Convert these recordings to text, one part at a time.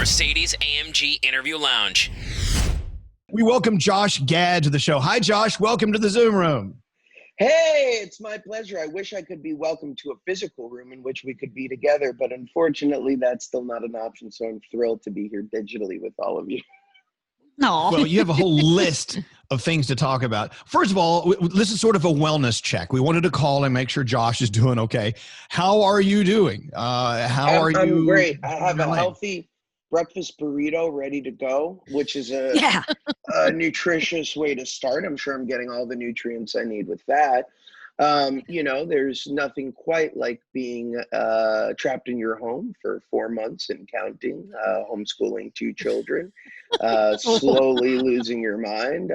Mercedes-AMG Interview Lounge. We welcome Josh Gads to the show. Hi, Josh. Welcome to the Zoom room. Hey, it's my pleasure. I wish I could be welcomed to a physical room in which we could be together, but unfortunately, that's still not an option. So I'm thrilled to be here digitally with all of you. No. Well, you have a whole list of things to talk about. First of all, this is sort of a wellness check. We wanted to call and make sure Josh is doing okay. How are you doing? I'm great. I have a healthy breakfast burrito ready to go, which is a nutritious way to start. I'm sure I'm getting all the nutrients I need with that. There's nothing quite like being trapped in your home for 4 months and counting, homeschooling 2 children, slowly losing your mind.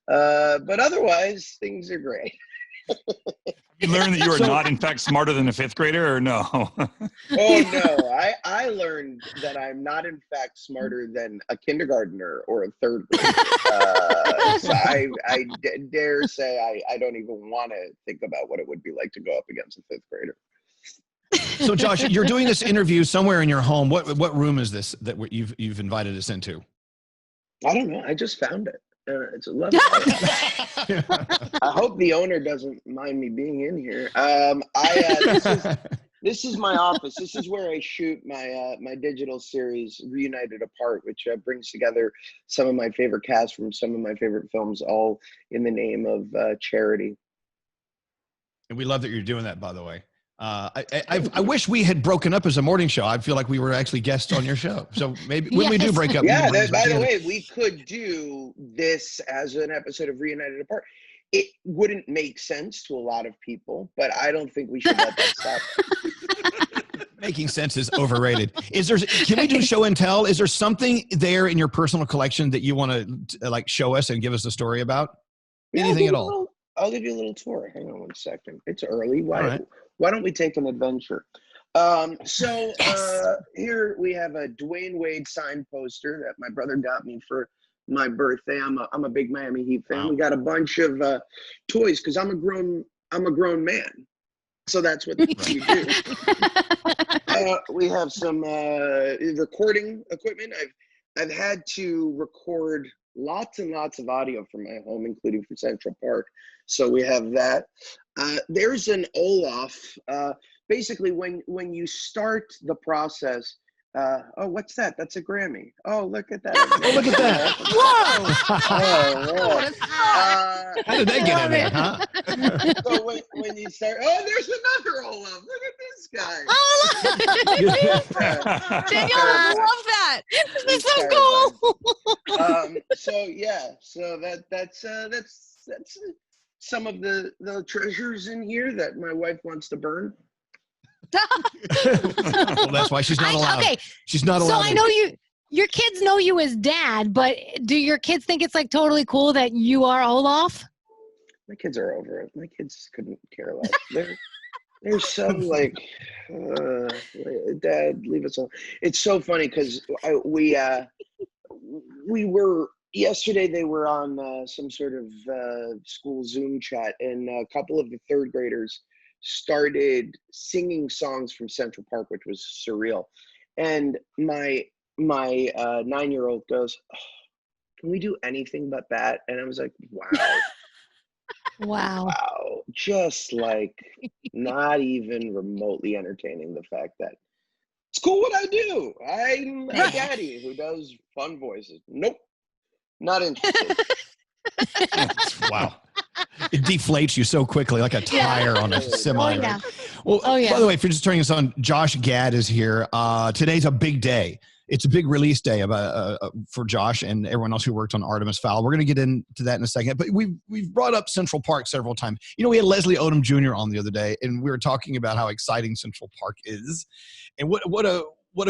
But otherwise, things are great. You learned that you are not, in fact, smarter than a 5th grader, or no? Oh, no. I learned that I'm not, in fact, smarter than a kindergartner or a 3rd grader. So I dare say I don't even want to think about what it would be like to go up against a 5th grader. So, Josh, you're doing this interview somewhere in your home. What room is this that you've invited us into? I don't know. I just found it. It's a lovely. I hope the owner doesn't mind me being in here. This is my office. This is where I shoot my digital series, Reunited Apart, which brings together some of my favorite casts from some of my favorite films, all in the name of charity. And we love that you're doing that, by the way. I wish we had broken up as a morning show. I feel like we were actually guests on your show. So maybe when we do break up. Yeah, by the way, we could do this as an episode of Reunited Apart. It wouldn't make sense to a lot of people, but I don't think we should let that stop. Making sense is overrated. Can we do show and tell? Is there something there in your personal collection that you want to show us and give us a story about? Anything at all? I'll give you a little tour. Hang on one second. It's early. Why don't we take an adventure? Here we have a Dwayne Wade signed poster that my brother got me for my birthday. I'm a big Miami Heat fan. Wow. We got a bunch of toys because I'm a grown man. So that's what you do. We have some recording equipment. I've had to record lots and lots of audio from my home, including from Central Park. So we have that. There's an Olaf. Basically, when you start the process, what's that? That's a Grammy. Oh, look at that. Oh, look at that. Whoa. How did they get in there, huh? So when you start, there's another Olaf. Look at this guy. Danielle would love that. It's so cool. So that's some of the treasures in here that my wife wants to burn. Well, that's why she's not allowed. Okay. She's not allowed. So I know your kids know you as dad, but do your kids think it's totally cool that you are Olaf? My kids are over it. My kids couldn't care less. They're so Dad, leave us alone. It's so funny because we were yesterday. They were on some sort of school Zoom chat, and a couple of the 3rd graders started singing songs from Central Park, which was surreal. And my 9-year-old goes, "Can we do anything but that?" And I was like, "Wow." Wow. Just not even remotely entertaining the fact that it's cool what I do. I'm a daddy who does fun voices. Nope. Not interested. Wow. It deflates you so quickly, like a tire on a semi. Oh, yeah. Well, by the way, if you're just turning us on, Josh Gad is here. Today's a big day. It's a big release day for Josh and everyone else who worked on Artemis Fowl. We're going to get into that in a second. But we've brought up Central Park several times. We had Leslie Odom Jr. on the other day, and we were talking about how exciting Central Park is, and what a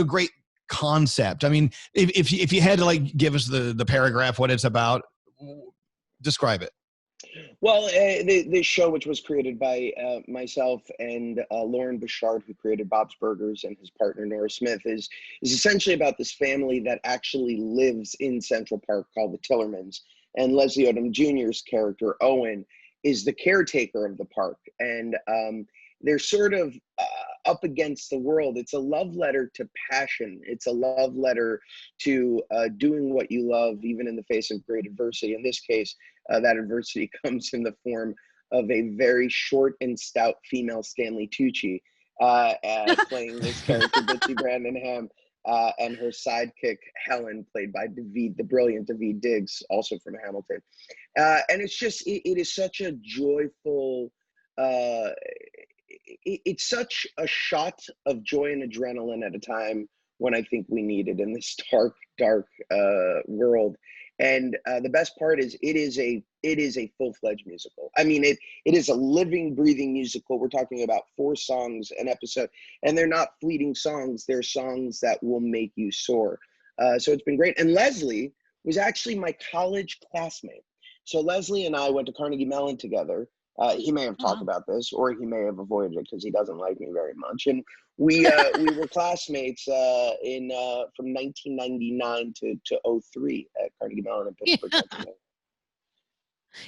great concept. I mean, if you had to give us the paragraph, what it's about, describe it. Well, this show, which was created by myself and Lauren Bouchard, who created Bob's Burgers, and his partner Nora Smith, is essentially about this family that actually lives in Central Park called the Tillermans. And Leslie Odom Jr.'s character, Owen, is the caretaker of the park. And they're sort of up against the world. It's a love letter to passion. It's a love letter to doing what you love, even in the face of great adversity. In this case, that adversity comes in the form of a very short and stout female Stanley Tucci playing this character, Bitsy Brandenham, and her sidekick, Helen, played by the brilliant Daveed Diggs, also from Hamilton. And it's just, it is such a joyful, it's such a shot of joy and adrenaline at a time when I think we need it in this dark world. And the best part is it is a full-fledged musical. I mean, it is a living, breathing musical. We're talking about 4 songs an episode, and they're not fleeting songs. They're songs that will make you soar. So it's been great. And Leslie was actually my college classmate. So Leslie and I went to Carnegie Mellon together. He may have talked about this, or he may have avoided it because he doesn't like me very much. And we were classmates from 1999 to 03 at Carnegie Mellon in Pittsburgh, Pennsylvania.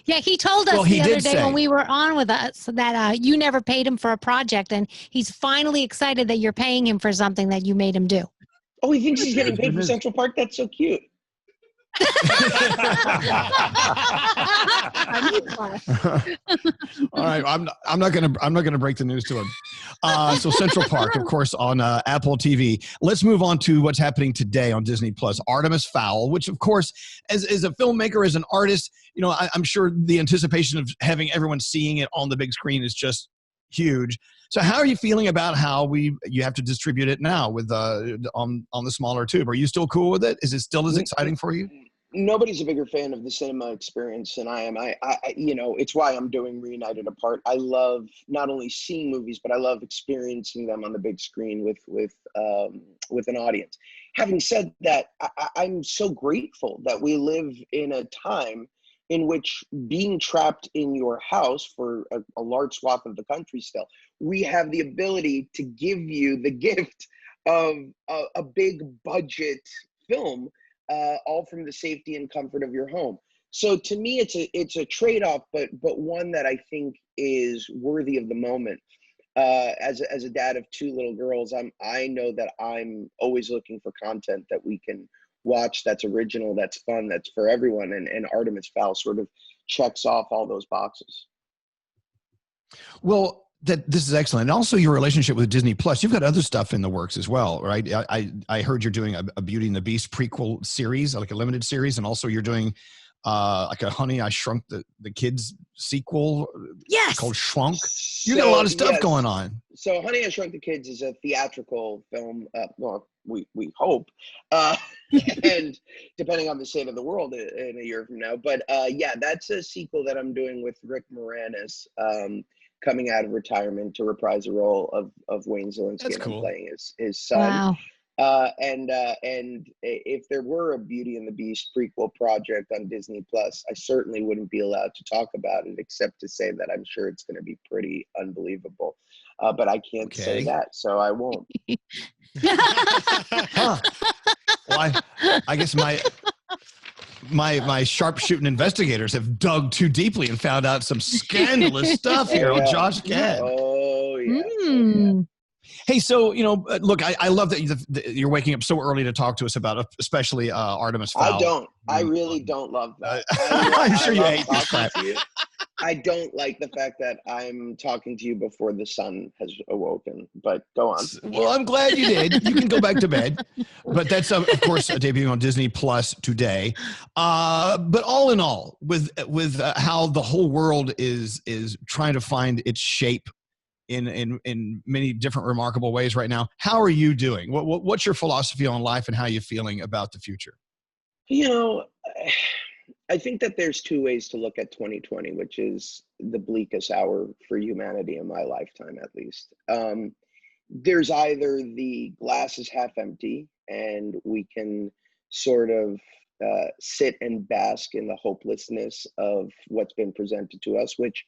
Yeah, he told us the other day when we were on with us that you never paid him for a project, and he's finally excited that you're paying him for something that you made him do. Oh, he thinks he's getting paid for Central Park? That's so cute. All right, I'm not gonna break the news to him. So Central Park, of course, on Apple TV. Let's move on to what's happening today on Disney Plus. Artemis Fowl, which of course, as a filmmaker, as an artist, you know, I'm sure the anticipation of having everyone seeing it on the big screen is just huge. So how are you feeling about how you have to distribute it now with on the smaller tube? Are you still cool with it? Is it still as exciting for you? Nobody's a bigger fan of the cinema experience than I am. I you know, it's why I'm doing Reunited Apart. I love not only seeing movies, but I love experiencing them on the big screen with an audience. Having said that, I'm so grateful that we live in a time in which, being trapped in your house for a large swath of the country still, we have the ability to give you the gift of a big budget film, all from the safety and comfort of your home. So to me, it's a trade-off, but one that I think is worthy of the moment. As a dad of 2 little girls, I know that I'm always looking for content that we can watch that's original, that's fun, that's for everyone, and Artemis Fowl sort of checks off all those boxes. Well, this is excellent. And also your relationship with Disney Plus. You've got other stuff in the works as well, right? I heard you're doing a Beauty and the Beast prequel series, like a limited series, and also you're doing like a Honey, I Shrunk the Kids sequel. Yes. Called Shrunk. You got a lot of stuff going on. So Honey, I Shrunk the Kids is a theatrical film. Well, we hope, and depending on the state of the world in a year from now. But yeah, that's a sequel that I'm doing with Rick Moranis, coming out of retirement to reprise the role of Wayne Zielinski. That's and cool. I'm playing his son. Wow. And if there were a Beauty and the Beast prequel project on Disney Plus, I certainly wouldn't be allowed to talk about it, except to say that I'm sure it's going to be pretty unbelievable. But I can't say that, so I won't. Huh. Well, I guess my sharpshooting investigators have dug too deeply and found out some scandalous stuff here with Josh Gad. Oh, yeah. Hey, so, you know, look, I love that you're waking up so early to talk to us about, especially Artemis Fowl. I don't. I really don't love that. I'm sure you hate this crap. I don't like the fact that I'm talking to you before the sun has awoken, but go on. Well, I'm glad you did. You can go back to bed. But that's, of course, debuting on Disney Plus today. But all in all, with how the whole world is trying to find its shape in many different remarkable ways right now, how are you doing? What's your philosophy on life, and how are you feeling about the future? You know, I think that there's 2 ways to look at 2020, which is the bleakest hour for humanity in my lifetime, at least. There's either the glass is half empty and we can sort of sit and bask in the hopelessness of what's been presented to us, which,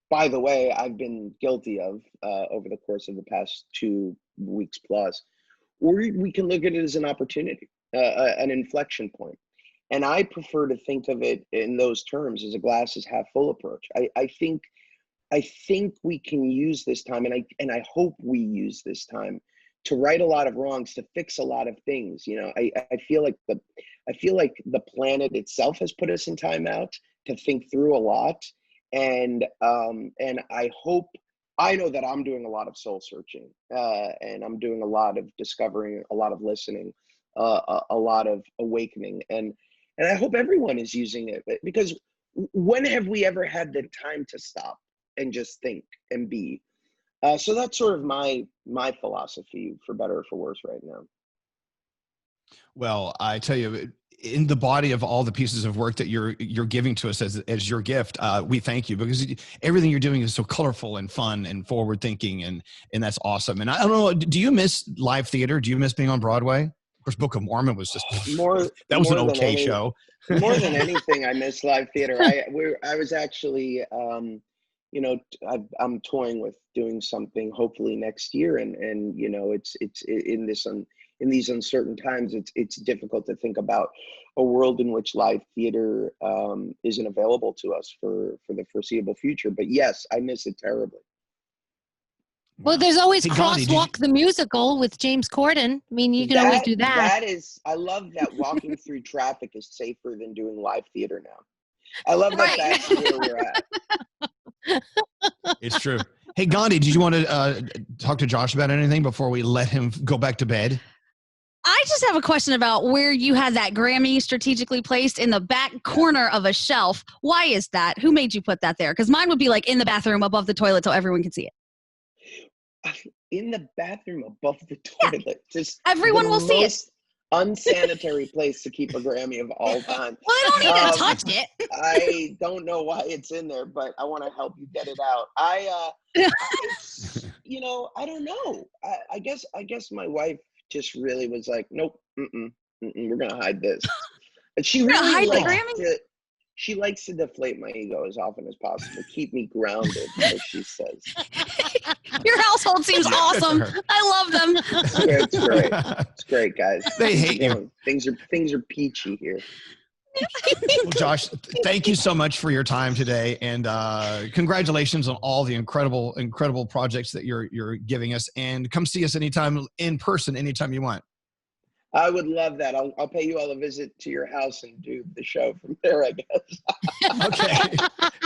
by the way, I've been guilty of over the course of the past 2 weeks plus. Or we can look at it as an opportunity, an inflection point. And I prefer to think of it in those terms, as a glass is half full approach. I think I think we can use this time, and I hope we use this time to right a lot of wrongs, to fix a lot of things. You know, I feel like the planet itself has put us in timeout to think through a lot. And I know that I'm doing a lot of soul searching, and I'm doing a lot of discovering, a lot of listening, a lot of awakening. And I hope everyone is using it, because when have we ever had the time to stop and just think and be? So that's sort of my philosophy, for better or for worse, right now. Well, I tell you, in the body of all the pieces of work that you're giving to us as your gift, we thank you, because everything you're doing is so colorful and fun and forward thinking, and that's awesome. And I don't know, do you miss live theater? Do you miss being on Broadway? Of course, Book of Mormon was just that was an okay show. More than anything, I miss live theater. I was actually, you know, I'm toying with doing something hopefully next year, and you know, it's in these uncertain times, it's difficult to think about a world in which live theater isn't available to us for the foreseeable future. But yes, I miss it terribly. Well, there's always Crosswalk the musical with James Corden. I mean, you can always do that. I love that walking through traffic is safer than doing live theater now. I love that that's where we're at. It's true. Hey, Gandhi, did you want to talk to Josh about anything before we let him go back to bed? I just have a question about where you had that Grammy strategically placed in the back corner of a shelf. Why is that? Who made you put that there? Because mine would be like in the bathroom above the toilet so everyone can see it. In the bathroom above the toilet. Yeah. Just everyone will see it. Unsanitary place to keep a Grammy of all time. Well, I don't even touch it. I don't know why it's in there, but I want to help you get it out. It's, you know, I don't know. I guess my wife just really was like, nope, we're gonna hide this. And she really she likes to deflate my ego as often as possible, keep me grounded, as she says. Your household seems awesome. I love them. It's great. It's great, guys. They hate you. Things are peachy here. Well, Josh, thank you so much for your time today, and congratulations on all the incredible projects that you're giving us. And come see us anytime in person, anytime you want. I would love that. I'll pay you all a visit to your house and do the show from there, I guess. Okay,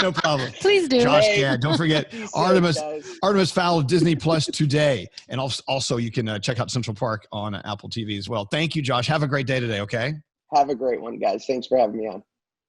no problem. Please do. Josh, don't forget Artemis Fowl Disney Plus today, and also you can check out Central Park on Apple TV as well. Thank you, Josh. Have a great day today. Okay. Have a great one, guys. Thanks for having me on.